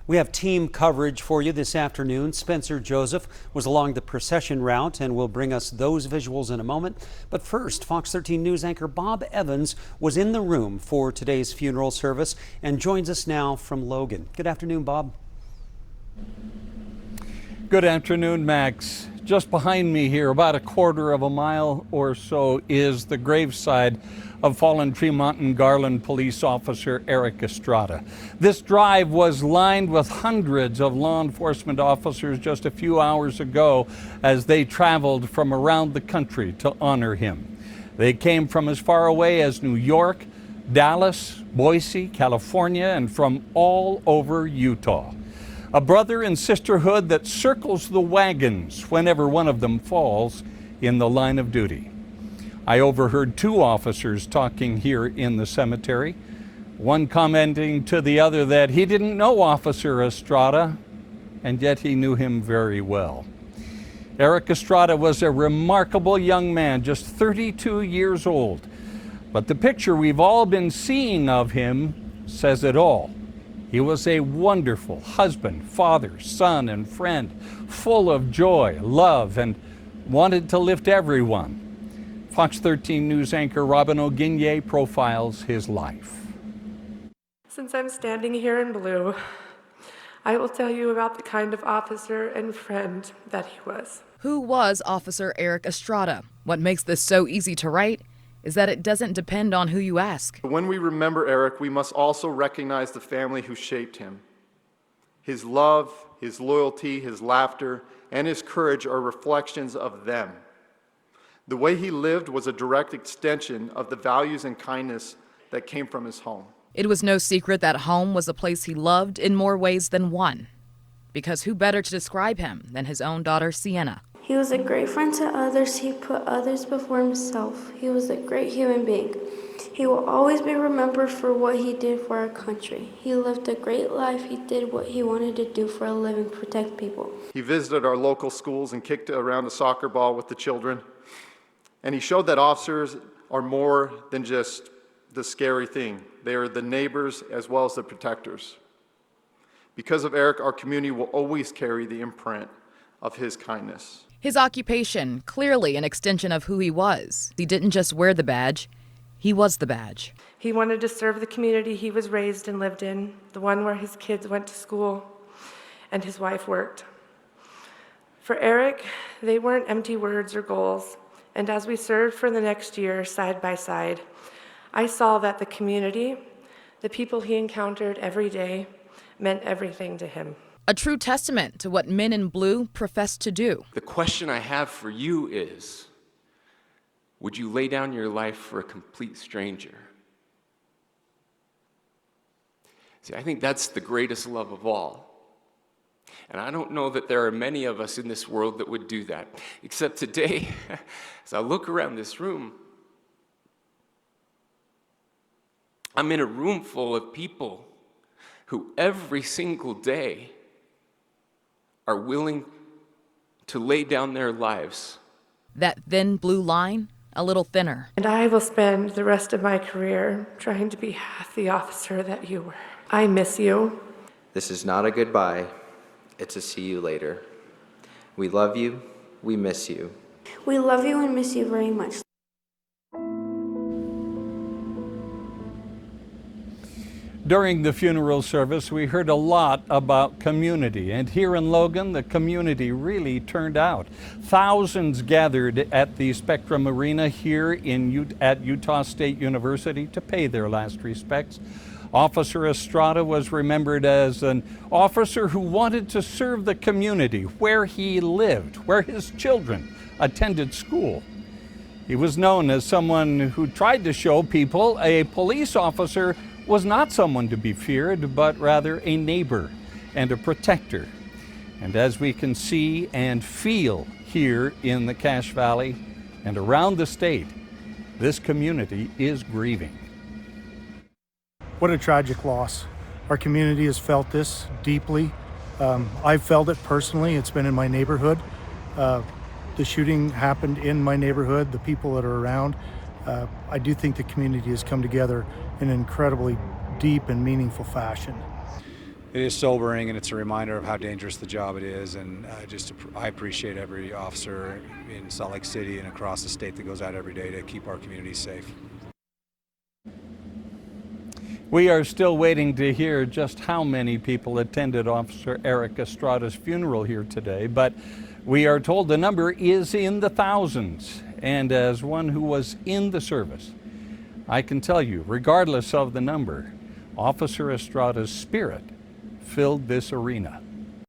We have team coverage for you this afternoon. Spencer Joseph was along the procession route and will bring us those visuals in a moment. But first, Fox 13 News anchor Bob Evans was in the room for today's funeral service and joins us now from Logan. Good afternoon, Bob. Good afternoon, Max. Just behind me here, about a quarter of a mile or so, is the graveside of fallen Tremonton Garland police officer Eric Estrada. This drive was lined with hundreds of law enforcement officers just a few hours ago as they traveled from around the country to honor him. They came from as far away as New York, Dallas, Boise, California, and from all over Utah. A brother and sisterhood that circles the wagons whenever one of them falls in the line of duty. I overheard two officers talking here in the cemetery, one commenting to the other that he didn't know Officer Estrada, and yet he knew him very well. Eric Estrada was a remarkable young man, just 32 years old. But the picture we've all been seeing of him says it all. He was a wonderful husband, father, son, and friend, full of joy, love, and wanted to lift everyone. Fox 13 News anchor Robin O'Guinye profiles his life. Since I'm standing here in blue, I will tell you about the kind of officer and friend that he was. Who was Officer Eric Estrada? What makes this so easy to write is that it doesn't depend on who you ask. When we remember Eric, we must also recognize the family who shaped him. His love, his loyalty, his laughter, and his courage are reflections of them. The way he lived was a direct extension of the values and kindness that came from his home. It was no secret that home was a place he loved in more ways than one. Because who better to describe him than his own daughter, Sienna? He was a great friend to others. He put others before himself. He was a great human being. He will always be remembered for what he did for our country. He lived a great life. He did what he wanted to do for a living, protect people. He visited our local schools and kicked around a soccer ball with the children. And he showed that officers are more than just the scary thing. They are the neighbors as well as the protectors. Because of Eric, our community will always carry the imprint of his kindness. His occupation, clearly an extension of who he was. He didn't just wear the badge, he was the badge. He wanted to serve the community he was raised and lived in, the one where his kids went to school and his wife worked. For Eric, they weren't empty words or goals. And as we served for the next year, side by side, I saw that the community, the people he encountered every day, meant everything to him. A true testament to what men in blue profess to do. The question I have for you is, would you lay down your life for a complete stranger? See, I think that's the greatest love of all. And I don't know that there are many of us in this world that would do that. Except today, as I look around this room, I'm in a room full of people who every single day are willing to lay down their lives. That thin blue line, a little thinner. And I will spend the rest of my career trying to be half the officer that you were. I miss you. This is not a goodbye. It's a see you later. We love you. We miss you. We love you and miss you very much. During the funeral service, we heard a lot about community, and here in Logan, the community really turned out. Thousands gathered at the Spectrum Arena here at Utah State University to pay their last respects. Officer Estrada was remembered as an officer who wanted to serve the community where he lived, where his children attended school. He was known as someone who tried to show people a police officer was not someone to be feared, but rather a neighbor and a protector. And as we can see and feel here in the Cache Valley and around the state, this community is grieving. What a tragic loss. Our community has felt this deeply. I've felt it personally. It's been in my neighborhood. The shooting happened in my neighborhood, the people that are around. I do think the community has come together in an incredibly deep and meaningful fashion. it is sobering, and it's a reminder of how dangerous the job it is. And I appreciate every officer in Salt Lake City and across the state that goes out every day to keep our communities safe. We are still waiting to hear just how many people attended Officer Eric Estrada's funeral here today, but we are told the number is in the thousands. And as one who was in the service, I can tell you, regardless of the number, Officer Estrada's spirit filled this arena.